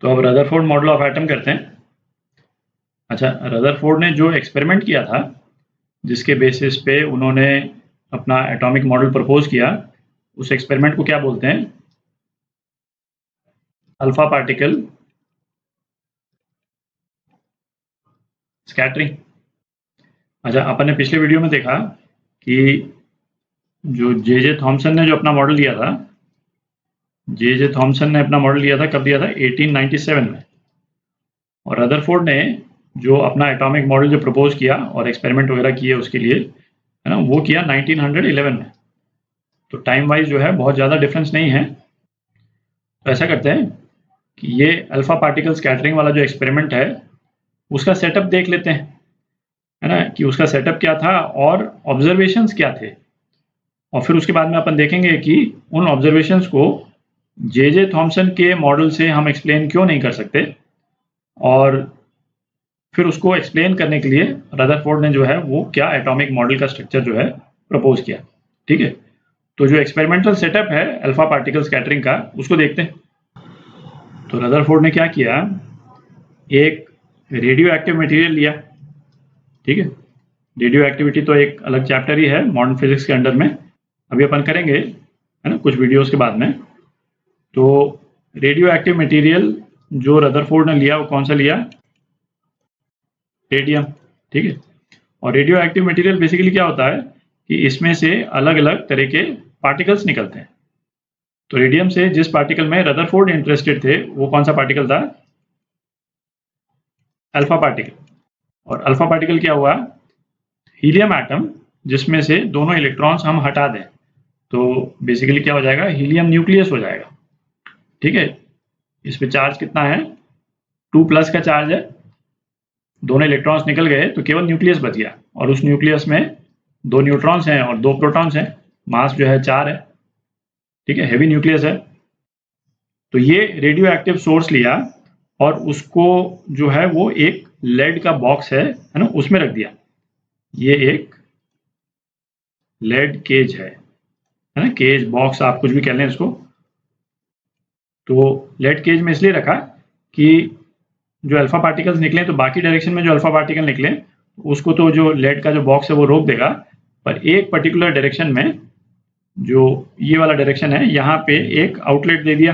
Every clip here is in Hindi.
तो अब रदरफोर्ड मॉडल ऑफ एटम करते हैं। अच्छा, रदरफोर्ड ने जो एक्सपेरिमेंट किया था, जिसके बेसिस पे उन्होंने अपना एटॉमिक मॉडल प्रपोज किया, उस एक्सपेरिमेंट को क्या बोलते हैं? Alpha particle scattering. अच्छा, अपन ने पिछले वीडियो में देखा कि जो जे थॉमसन ने जो अपना मॉडल दिया था, जे थॉमसन ने अपना मॉडल दिया था, कब दिया था? 1897 में। और रदरफोर्ड ने जो अपना एटॉमिक मॉडल जो प्रपोज किया और एक्सपेरिमेंट वगैरह किए उसके लिए, है ना, वो किया 1911 में। तो टाइम वाइज जो है बहुत ज़्यादा डिफरेंस नहीं है। तो ऐसा करते हैं कि ये अल्फा पार्टिकल स्कैटरिंग वाला जो एक्सपेरिमेंट है, उसका सेटअप देख लेते हैं, है ना, कि उसका सेटअप क्या था और ऑब्जर्वेशंस क्या थे। और फिर उसके बाद में अपन देखेंगे कि उन ऑब्जर्वेशंस को जे थॉमसन के मॉडल से हम एक्सप्लेन क्यों नहीं कर सकते, और फिर उसको एक्सप्लेन करने के लिए रदरफोर्ड ने जो है वो क्या एटॉमिक मॉडल का स्ट्रक्चर जो है प्रपोज किया। ठीक है, तो जो एक्सपेरिमेंटल सेटअप है अल्फा पार्टिकल स्कैटरिंग का, उसको देखते हैं। तो रदरफोर्ड ने क्या किया, एक रेडियो एक्टिव मटेरियल लिया। ठीक है, रेडियो एक्टिविटी तो एक अलग चैप्टर ही है मॉडर्न फिजिक्स के अंडर में, अभी अपन करेंगे, है ना, कुछ वीडियोस के बाद में। तो रेडियो एक्टिव मटेरियल जो रदरफोर्ड ने लिया, वो कौन सा लिया? रेडियम। ठीक है, और रेडियो एक्टिव मटेरियल बेसिकली क्या होता है कि इसमें से अलग अलग तरह के पार्टिकल्स निकलते हैं। तो रेडियम से जिस पार्टिकल में रदरफोर्ड इंटरेस्टेड थे, वो कौन सा पार्टिकल था? Alpha particle. और अल्फा पार्टिकल क्या हुआ? हीलियम एटम, जिसमें से दोनों इलेक्ट्रॉन्स हम हटा दें, तो बेसिकली क्या हो जाएगा? हीलियम न्यूक्लियस हो जाएगा। ठीक है, इस पे चार्ज कितना है? 2+ का चार्ज है। दोनों इलेक्ट्रॉन्स निकल गए तो केवल न्यूक्लियस बच गया, और उस न्यूक्लियस में 2 न्यूट्रॉन्स हैं और 2 प्रोटॉन्स हैं। मास जो है 4 है। ठीक है, हेवी न्यूक्लियस है। तो ये रेडियो एक्टिव सोर्स लिया और उसको जो है वो एक लेड का बॉक्स है ना, उसमें रख दिया। ये एक लेड केज है ना, केज बॉक्स आप कुछ भी कह लें इसको। तो लेड केज में इसलिए रखा कि जो अल्फा पार्टिकल्स निकले तो बाकी डायरेक्शन में जो अल्फा पार्टिकल निकले उसको तो जो लेड का जो बॉक्स है वो रोक देगा, पर एक पर्टिकुलर डायरेक्शन में, जो ये वाला डायरेक्शन है, यहाँ पे एक आउटलेट दे दिया।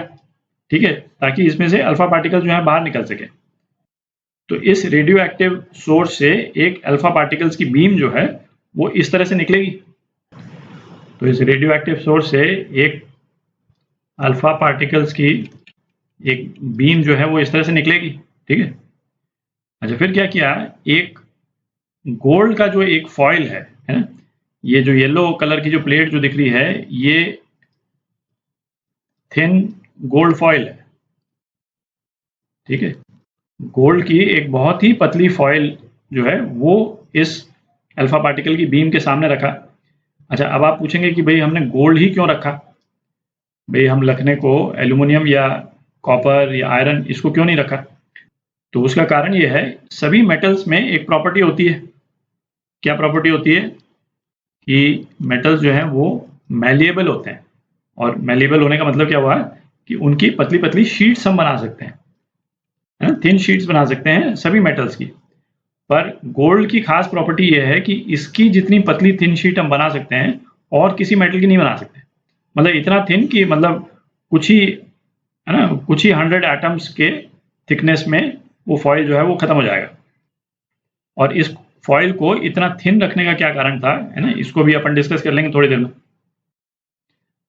ठीक है, ताकि इसमें से अल्फा पार्टिकल जो है बाहर निकल सके। तो इस रेडियो एक्टिव सोर्स से एक अल्फा पार्टिकल्स की बीम जो है वो इस तरह से निकलेगी। तो इस रेडियो एक्टिव सोर्स से एक अल्फा पार्टिकल्स की एक बीम जो है वो इस तरह से निकलेगी। ठीक है, अच्छा, फिर क्या किया, एक गोल्ड का जो एक फॉइल है ना, ये जो येलो कलर की जो प्लेट जो दिख रही है, ये थिन गोल्ड फॉइल है। ठीक है, गोल्ड की एक बहुत ही पतली फॉइल जो है वो इस अल्फा पार्टिकल की बीम के सामने रखा। अच्छा, अब आप पूछेंगे कि भाई हमने गोल्ड ही क्यों रखा? भाई हम रखने को एल्यूमिनियम या कॉपर या आयरन इसको क्यों नहीं रखा? तो उसका कारण ये है, सभी मेटल्स में एक प्रॉपर्टी होती है। क्या प्रॉपर्टी होती है? कि मेटल्स जो हैं वो मैलिएबल होते हैं। और मैलिएबल होने का मतलब क्या हुआ कि उनकी पतली पतली शीट्स हम बना सकते हैं, है ना, थिन शीट्स बना सकते हैं सभी मेटल्स की। पर गोल्ड की खास प्रॉपर्टी ये है कि इसकी जितनी पतली थिन शीट हम बना सकते हैं और किसी मेटल की नहीं बना सकते। मतलब इतना थिन कि मतलब कुछ ही, है ना, कुछ ही 100 एटम्स के थिकनेस में वो फॉइल जो है वो खत्म हो जाएगा। और इस फॉइल को इतना थिन रखने का क्या कारण था, है ना, इसको भी अपन डिस्कस कर लेंगे थोड़ी देर में।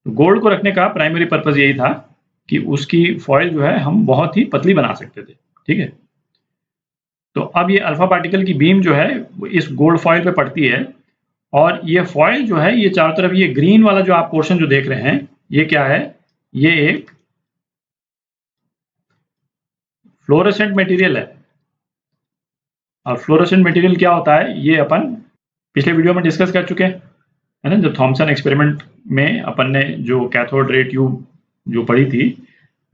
तो गोल्ड को रखने का प्राइमरी पर्पज यही था कि उसकी फॉइल जो है हम बहुत ही पतली बना सकते थे। ठीक है, तो अब ये अल्फा पार्टिकल की बीम जो है वो इस गोल्ड फॉइल पे पड़ती है, और ये फॉइल जो है, ये चारों तरफ ये ग्रीन वाला जो आप पोर्शन जो देख रहे हैं, ये क्या है? ये एक फ्लोरोसेंट मटेरियल है। और फ्लोरोसेंट मटेरियल क्या होता है, ये अपन पिछले वीडियो में डिस्कस कर चुके हैं, है ना। जो थॉमसन एक्सपेरिमेंट में अपन ने जो कैथोड रे ट्यूब जो पढ़ी थी,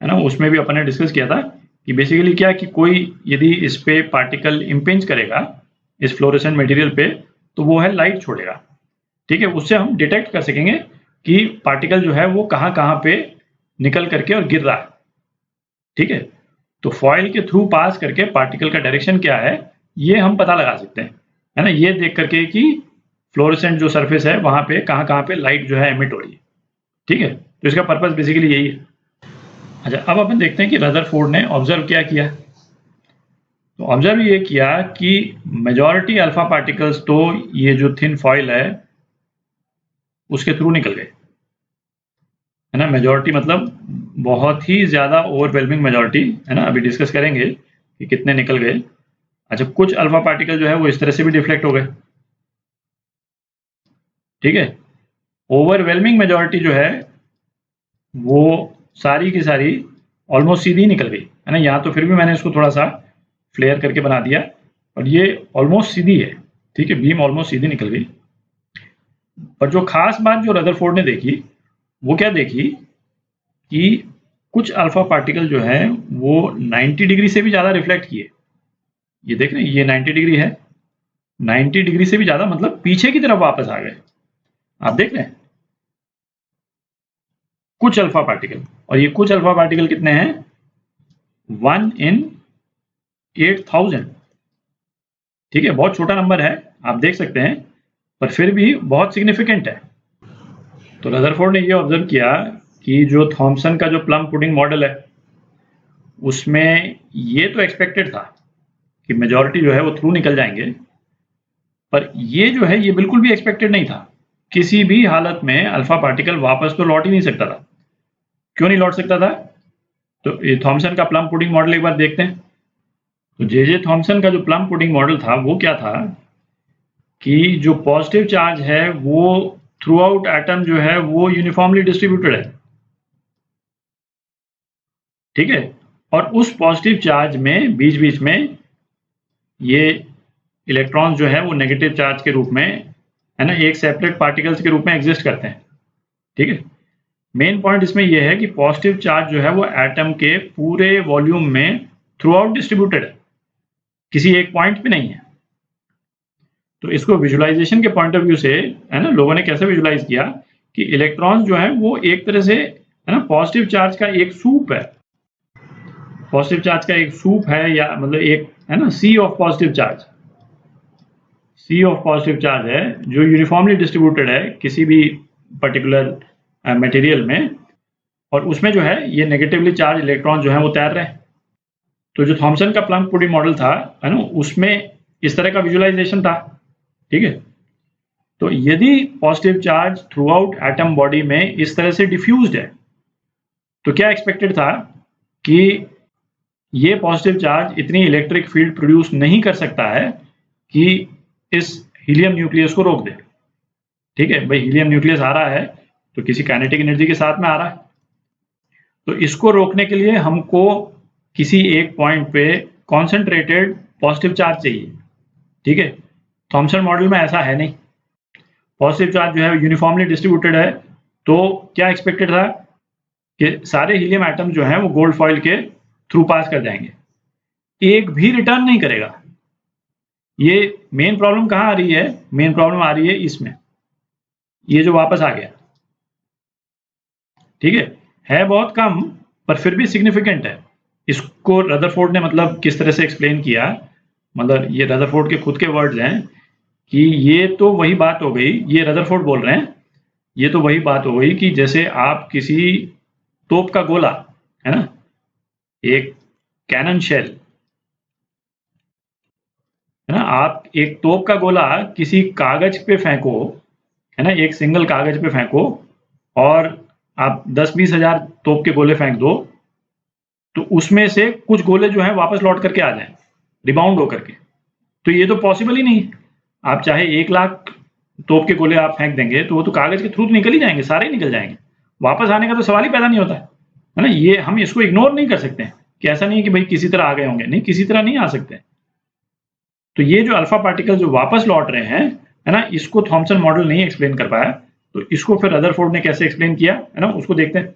है ना, उसमें भी अपन ने डिस्कस किया था कि बेसिकली क्या, कि कोई यदि इस पे पार्टिकल इम्पिंज करेगा इस फ्लोरोसेंट मटेरियल पे, तो वो है लाइट छोड़ेगा। ठीक है, उससे हम डिटेक्ट कर सकेंगे कि पार्टिकल जो है वो कहाँ कहाँ पे निकल करके और गिर रहा है। ठीक है, तो फॉइल के थ्रू पास करके पार्टिकल का डायरेक्शन क्या है ये हम पता लगा सकते हैं, है ना, ये देख करके कि फ्लोरेसेंट जो सरफेस है वहां पे कहाँ पे लाइट जो है एमिट हो रही है। ठीक है, तो इसका पर्पस बेसिकली यही है। अच्छा, अब अपन देखते हैं कि रदरफोर्ड ने ऑब्जर्व क्या किया। तो ऑब्जर्व ये किया कि मेजॉरिटी अल्फा पार्टिकल्स तो ये जो थिन फॉइल है उसके थ्रू निकल गए, है ना। मेजॉरिटी मतलब बहुत ही ज्यादा ओवरवेलमिंग मेजॉरिटी, है ना, अभी डिस्कस करेंगे कि कितने निकल गए। अच्छा, कुछ अल्फा पार्टिकल जो है वो इस तरह से भी डिफ्लेक्ट हो गए। ठीक है, ओवरवेलमिंग मेजॉरिटी जो है वो सारी की सारी ऑलमोस्ट सीधी निकल गई, है ना। यहाँ तो फिर भी मैंने इसको थोड़ा सा फ्लेयर करके बना दिया, और ये ऑलमोस्ट सीधी है। ठीक है, बीम ऑलमोस्ट सीधी निकल गई। पर जो खास बात जो रदरफोर्ड ने देखी वो क्या देखी कि कुछ अल्फा पार्टिकल जो है वो 90 डिग्री से भी ज्यादा रिफ्लेक्ट किए। ये देख रहे हैं, ये 90 डिग्री है, 90 डिग्री से भी ज्यादा मतलब पीछे की तरफ वापस आ गए। आप देख रहे हैं कुछ अल्फा पार्टिकल, और ये कुछ अल्फा पार्टिकल कितने हैं, 1 in 8000। ठीक है, बहुत छोटा नंबर है, आप देख सकते हैं, पर फिर भी बहुत सिग्निफिकेंट है। तो रदरफोर्ड ने ये ऑब्जर्व किया कि जो थॉमसन का जो प्लम पुडिंग मॉडल है उसमें ये तो एक्सपेक्टेड था कि मेजॉरिटी जो है वो थ्रू निकल जाएंगे, पर ये जो है ये बिल्कुल भी एक्सपेक्टेड नहीं था। किसी भी हालत में अल्फा पार्टिकल वापस तो लौट ही नहीं सकता था। क्यों नहीं लौट सकता था? तो ये थॉमसन का प्लम पुडिंग मॉडल एक बार देखते हैं। तो जे थॉमसन का जो प्लम पुडिंग मॉडल था वो क्या था कि जो पॉजिटिव चार्ज है वो थ्रू आउट एटम जो है वो यूनिफॉर्मली डिस्ट्रीब्यूटेड है। ठीक है, और उस पॉजिटिव चार्ज में बीच बीच में ये इलेक्ट्रॉन्स जो है वो नेगेटिव चार्ज के रूप में, है ना, एक सेपरेट पार्टिकल्स के रूप में एग्जिस्ट करते हैं। ठीक है, मेन पॉइंट इसमें यह है कि पॉजिटिव चार्ज जो है वो एटम के पूरे वॉल्यूम में थ्रू आउट डिस्ट्रीब्यूटेड है, किसी एक पॉइंट पे नहीं है। तो इसको विजुअलाइजेशन के पॉइंट ऑफ व्यू से, है ना, लोगों ने कैसे विजुअलाइज किया कि इलेक्ट्रॉन्स जो है वो एक तरह से, है ना, पॉजिटिव चार्ज का एक सूप है। पॉजिटिव चार्ज का एक सूप है, या मतलब एक, है ना, sea of positive charge. Sea of positive charge है जो यूनिफॉर्मली डिस्ट्रीब्यूटेड है किसी भी पर्टिकुलर मटेरियल में, और उसमें जो है ये नेगेटिवली चार्ज इलेक्ट्रॉन जो है वो तैर रहे हैं। तो जो थॉमसन का प्लम पुडिंग मॉडल था, है ना, उसमें इस तरह का विजुअलाइजेशन था। ठीक है, तो यदि positive charge through out atom body में इस तरह से डिफ्यूज्ड है तो क्या एक्सपेक्टेड था कि ये पॉजिटिव चार्ज इतनी इलेक्ट्रिक फील्ड प्रोड्यूस नहीं कर सकता है कि इस हीलियम न्यूक्लियस को रोक दे। ठीक है भाई, हीलियम न्यूक्लियस आ रहा है तो किसी काइनेटिक एनर्जी के साथ में आ रहा है, तो इसको रोकने के लिए हमको किसी एक पॉइंट पे कॉन्सेंट्रेटेड पॉजिटिव चार्ज चाहिए। ठीक है, थॉमसन मॉडल में ऐसा है नहीं, पॉजिटिव चार्ज जो है यूनिफॉर्मली डिस्ट्रीब्यूटेड है। तो क्या एक्सपेक्टेड था कि सारे हीलियम एटम जो हैं वो गोल्ड फॉइल के थ्रू पास कर जाएंगे, एक भी रिटर्न नहीं करेगा। ये मेन प्रॉब्लम कहाँ आ रही है? मेन प्रॉब्लम आ रही है इसमें, ये जो वापस आ गया। ठीक है बहुत कम पर फिर भी सिग्निफिकेंट है। इसको रदरफोर्ड ने मतलब किस तरह से एक्सप्लेन किया, मतलब ये रदरफोर्ड के खुद के वर्ड्स हैं कि ये तो वही बात हो गई, ये रदरफोर्ड बोल रहे हैं, ये तो वही बात हो गई कि जैसे आप किसी तोप का गोला, है ना, एक कैनन शेल, है ना, आप एक तोप का गोला किसी कागज पे फेंको, है ना, एक सिंगल कागज पे फेंको, और आप 10-20 हजार तोप के गोले फेंक दो, तो उसमें से कुछ गोले जो है वापस लौट करके आ जाएं रिबाउंड होकर के। तो ये तो पॉसिबल ही नहीं। आप चाहे 1 लाख तोप के गोले आप फेंक देंगे तो वो तो कागज के थ्रू तो निकल ही जाएंगे, सारे ही निकल जाएंगे, वापस आने का तो सवाल ही पैदा नहीं होता है ना। ये हम इसको इग्नोर नहीं कर सकते कि ऐसा नहीं है कि भाई किसी तरह आ गए होंगे, नहीं, किसी तरह नहीं आ सकते। तो ये जो अल्फा पार्टिकल जो वापस लौट रहे हैं, है ना, इसको थॉमसन मॉडल नहीं एक्सप्लेन कर पाया, तो इसको फिर रदरफोर्ड ने कैसे एक्सप्लेन किया, है ना, उसको देखते हैं।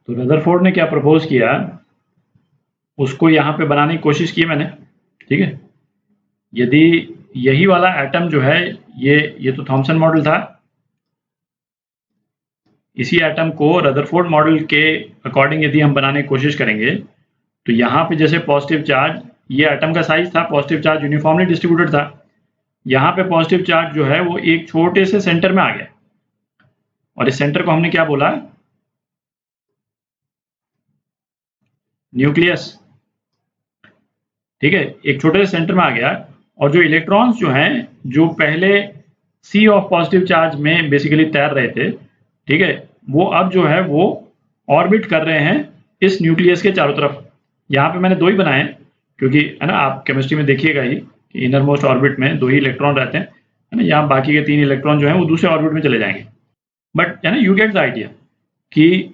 तो रदरफोर्ड ने क्या प्रपोज किया, उसको यहाँ पे बनाने की कोशिश की मैंने। ठीक है, यदि यही वाला एटम जो है ये तो थॉमसन मॉडल था, इसी एटम को रदरफोर्ड मॉडल के अकॉर्डिंग यदि हम बनाने की कोशिश करेंगे तो यहाँ पे जैसे पॉजिटिव चार्ज, ये एटम का साइज था, पॉजिटिव चार्ज यूनिफॉर्मली डिस्ट्रीब्यूटेड था। यहाँ पे पॉजिटिव चार्ज जो है वो एक छोटे से सेंटर में आ गया, और इस सेंटर को हमने क्या बोला, न्यूक्लियस। ठीक है, एक छोटे से सेंटर में आ गया, और जो इलेक्ट्रॉन्स जो हैं, जो पहले सी ऑफ पॉजिटिव चार्ज में बेसिकली तैर रहे थे, ठीक है, वो अब जो है वो ऑर्बिट कर रहे हैं इस न्यूक्लियस के चारों तरफ। यहाँ पे मैंने दो ही बनाए हैं, क्योंकि है ना, आप केमिस्ट्री में देखिएगा ही कि इनर मोस्ट ऑर्बिट में दो ही इलेक्ट्रॉन रहते हैं, है ना। यहाँ बाकी के 3 इलेक्ट्रॉन जो हैं वो दूसरे ऑर्बिट में चले जाएंगे, बट है ना, यू गेट द आइडिया कि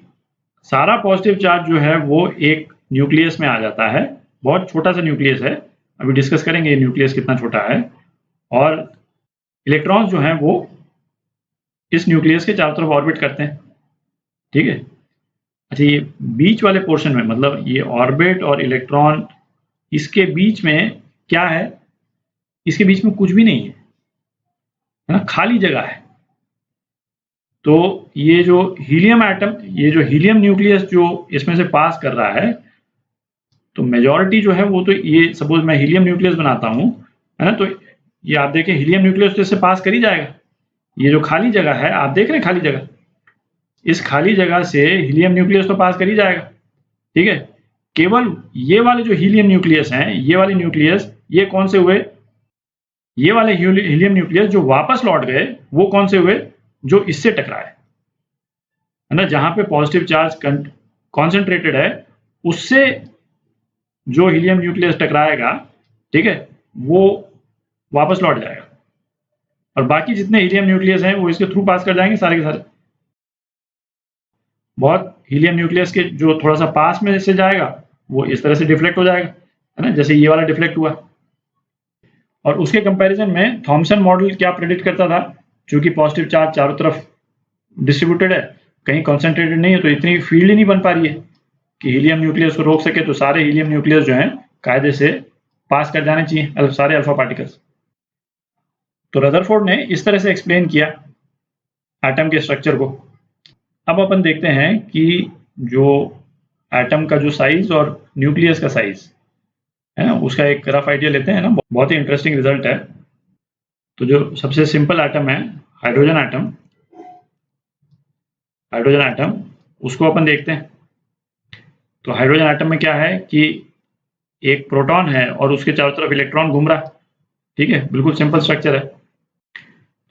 सारा पॉजिटिव चार्ज जो है वो एक न्यूक्लियस में आ जाता है। बहुत छोटा सा न्यूक्लियस है, अभी डिस्कस करेंगे ये न्यूक्लियस कितना छोटा है, और इलेक्ट्रॉन्स जो हैं वो इस न्यूक्लियस के चारों तरफ ऑर्बिट करते हैं। ठीक है, अच्छा, ये बीच वाले पोर्शन में, मतलब ये ऑर्बिट और इलेक्ट्रॉन, इसके बीच में क्या है, इसके बीच में कुछ भी नहीं है ना, खाली जगह है। तो ये जो हीलियम एटम, ये जो हीलियम न्यूक्लियस जो इसमें से पास कर रहा है, तो मेजॉरिटी जो है वो, तो ये सपोज मैं हीलियम न्यूक्लियस बनाता हूँ, है ना, तो ये आप देखें हीलियम न्यूक्लियस तो इससे पास कर ही जाएगा। ये जो खाली जगह है, आप देख रहे हैं खाली जगह, इस खाली जगह से हीलियम न्यूक्लियस तो पास कर ही जाएगा। ठीक है, केवल ये वाले जो हीलियम न्यूक्लियस हैं, ये वाले न्यूक्लियस, ये कौन से हुए, ये वाले हीलियम न्यूक्लियस जो वापस लौट गए, वो कौन से हुए, जो इससे टकराए, है ना, जहां पे पॉजिटिव चार्ज कॉन्सेंट्रेटेड है, उससे जो हीलियम न्यूक्लियस टकराएगा, ठीक है, वो वापस लौट जाएगा, और बाकी जितने हीलियम न्यूक्लियस हैं वो इसके थ्रू पास कर जाएंगे सारे के सारे। बहुत हीलियम न्यूक्लियस के जो थोड़ा सा पास में से जाएगा, वो इस तरह से डिफ्लेक्ट हो जाएगा, है ना, जैसे ये वाला डिफ्लेक्ट हुआ। और उसके कंपैरिजन में थॉमसन मॉडल क्या प्रेडिक्ट करता था, क्योंकि पॉजिटिव चार्ज चारों तरफ डिस्ट्रीब्यूटेड है, कहीं कॉन्सेंट्रेटेड नहीं है, तो इतनी फील्ड ही नहीं बन पा रही है कि हीलियम न्यूक्लियस को रोक सके। तो सारे हीलियम न्यूक्लियस जो हैं कायदे से पास कर जाने चाहिए, सारे अल्फा पार्टिकल्स। तो रदरफोर्ड ने इस तरह से एक्सप्लेन किया एटम के स्ट्रक्चर को। अब अपन देखते हैं कि जो एटम का जो साइज और न्यूक्लियस का साइज है ना, उसका एक रफ आइडिया लेते हैं ना, बहुत ही इंटरेस्टिंग रिजल्ट है। तो जो सबसे सिंपल एटम है, हाइड्रोजन एटम, उसको अपन देखते हैं। तो हाइड्रोजन एटम में क्या है कि एक प्रोटॉन है और उसके चारों तरफ इलेक्ट्रॉन घूम रहा है। ठीक है, बिल्कुल सिंपल स्ट्रक्चर है।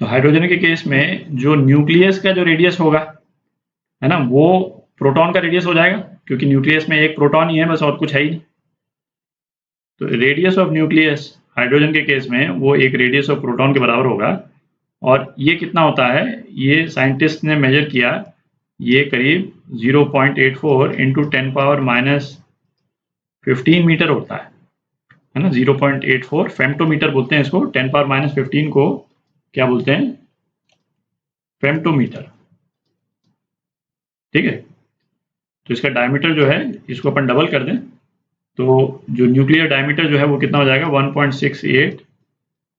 तो हाइड्रोजन के केस में जो न्यूक्लियस का जो रेडियस होगा, है ना, वो प्रोटॉन का रेडियस हो जाएगा, क्योंकि न्यूक्लियस में एक प्रोटॉन ही है बस, और कुछ है ही नहीं। तो रेडियस ऑफ न्यूक्लियस हाइड्रोजन के केस में वो एक रेडियस ऑफ प्रोटॉन के बराबर होगा। और ये कितना होता है, ये साइंटिस्ट ने मेजर किया, ये करीब 0.84 इंटू 10⁻⁻15 मीटर होता है ना। 0.84 फेम्टोमीटर बोलते हैं इसको, 10⁻⁻15 को क्या बोलते हैं, फेम्टोमीटर। ठीक है, तो इसका डायमीटर जो है, इसको अपन डबल कर दें तो जो न्यूक्लियर डायमीटर जो है वो कितना हो जाएगा, 1.68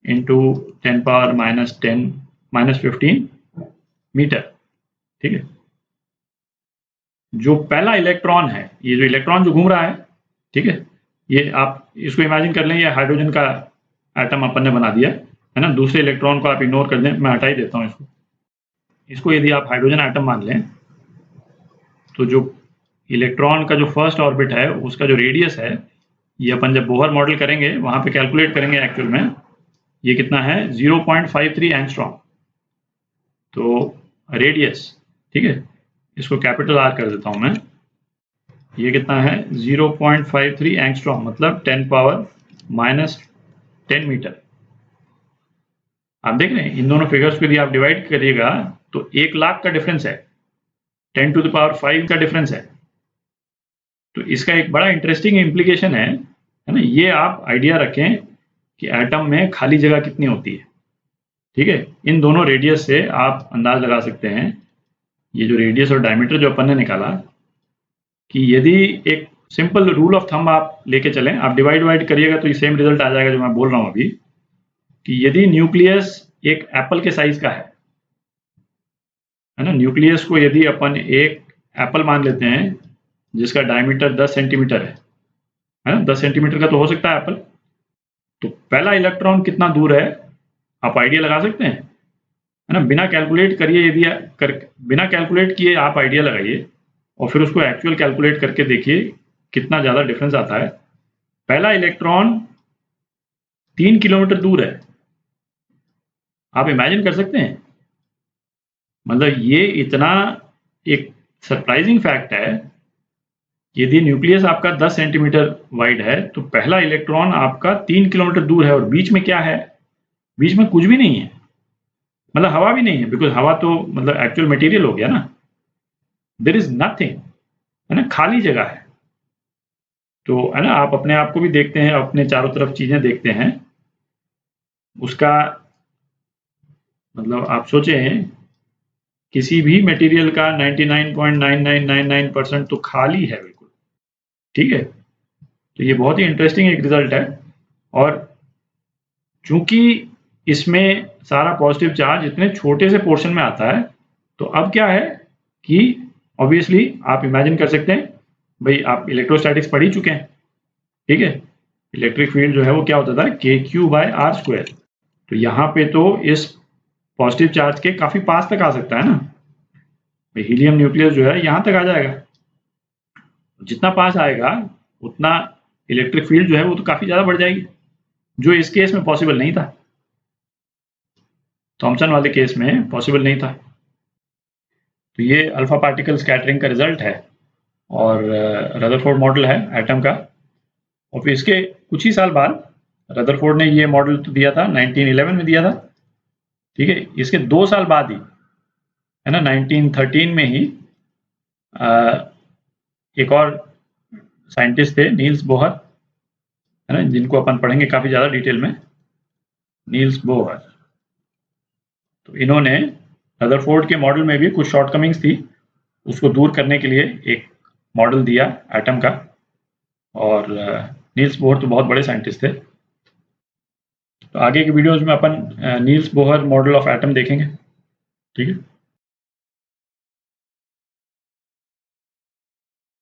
इंटू 10⁻⁻10⁻15 मीटर। ठीक है, जो पहला इलेक्ट्रॉन है, ये जो इलेक्ट्रॉन जो घूम रहा है, ठीक है, ये आप इसको इमेजिन कर लें, ये हाइड्रोजन का एटम अपन ने बना दिया, है ना। दूसरे इलेक्ट्रॉन को आप इग्नोर कर दें, मैं हटा ही देता हूँ इसको यदि आप हाइड्रोजन एटम मान लें, तो जो इलेक्ट्रॉन का जो फर्स्ट ऑर्बिट है, उसका जो रेडियस है, ये अपन जब बोहर मॉडल करेंगे वहां पे कैलकुलेट करेंगे एक्चुअल में, ये कितना है, 0.53 एंगस्ट्रॉम। तो रेडियस, ठीक है, इसको कैपिटल आर कर देता हूं मैं, ये कितना है, 0.53 एंगस्ट्रॉम, मतलब 10⁻⁻10 मीटर। आप देख रहे हैं, इन दोनों फिगर्स को यदि आप डिवाइड करिएगा तो 1 लाख का डिफरेंस है, 10⁵ का डिफरेंस है। तो इसका एक बड़ा इंटरेस्टिंग इम्प्लीकेशन है ना। ये आप आइडिया रखें कि एटम में खाली जगह कितनी होती है। ठीक है, इन दोनों रेडियस से आप अंदाज लगा सकते हैं, ये जो रेडियस और डायमीटर जो अपन ने निकाला, कि यदि एक सिंपल रूल ऑफ थंब आप लेके चलें, आप डिवाइड करिएगा तो ये सेम रिजल्ट आ जाएगा जो मैं बोल रहा हूं अभी, कि यदि न्यूक्लियस एक एप्पल के साइज का है ना, न्यूक्लियस को यदि अपन एक एप्पल मान लेते हैं जिसका डायमीटर 10 सेंटीमीटर है, है ना, 10 सेंटीमीटर का तो हो सकता है एप्पल। तो पहला इलेक्ट्रॉन कितना दूर है आप आइडिया लगा सकते हैं, है ना। बिना कैलकुलेट करिए, यदि बिना कैलकुलेट किए आप आइडिया लगाइए और फिर उसको एक्चुअल कैलकुलेट करके देखिए कितना ज़्यादा डिफरेंस आता है। पहला इलेक्ट्रॉन 3 किलोमीटर दूर है। आप इमेजिन कर सकते हैं, मतलब ये इतना एक सरप्राइजिंग फैक्ट है। यदि न्यूक्लियस आपका 10 सेंटीमीटर वाइड है तो पहला इलेक्ट्रॉन आपका 3 किलोमीटर दूर है, और बीच में क्या है? बीच में कुछ भी नहीं है, मतलब हवा भी नहीं है, बिकॉज हवा तो मतलब एक्चुअल मटेरियल हो गया ना। देयर इज नथिंग, है ना, खाली जगह है। तो है ना, आप अपने आप को भी देखते हैं, अपने चारों तरफ चीजें देखते हैं, उसका मतलब आप सोचें किसी भी मटेरियल का 99.9999% तो खाली है बिल्कुल। ठीक है, तो ये बहुत ही इंटरेस्टिंग एक रिजल्ट है। और चूंकि इसमें सारा पॉजिटिव चार्ज इतने छोटे से पोर्शन में आता है, तो अब क्या है कि ऑब्वियसली आप इमेजिन कर सकते हैं, भाई आप इलेक्ट्रोस्टैटिक्स पढ़ ही चुके हैं, ठीक है। इलेक्ट्रिक फील्ड जो है वो क्या होता था, KQ/R²। तो यहाँ पे तो इस पॉजिटिव चार्ज के काफी पास तक आ सकता है ना, हीलियम न्यूक्लियस जो है यहाँ तक आ जाएगा। जितना पास आएगा उतना इलेक्ट्रिक फील्ड जो है वो तो काफी ज्यादा बढ़ जाएगी, जो इस केस में पॉसिबल नहीं था, थॉमसन वाले केस में पॉसिबल नहीं था। तो ये अल्फा पार्टिकल स्कैटरिंग का रिजल्ट है, और रदरफोर्ड मॉडल है एटम का। और फिर इसके कुछ ही साल बाद रदरफोर्ड ने ये मॉडल तो दिया था 1911 में दिया था, ठीक है। इसके 2 साल बाद ही, है ना, 1913 में ही एक और साइंटिस्ट थे, नील्स बोहर, है ना, जिनको अपन पढ़ेंगे काफी ज्यादा डिटेल में, नील्स बोहर। तो इन्होंने रदरफोर्ड के मॉडल में भी कुछ शॉर्टकमिंग्स थी, उसको दूर करने के लिए एक मॉडल दिया एटम का। और नील्स बोहर तो बहुत बड़े साइंटिस्ट थे। तो आगे के वीडियोज में अपन Niels Bohr model of atom देखेंगे, ठीक है।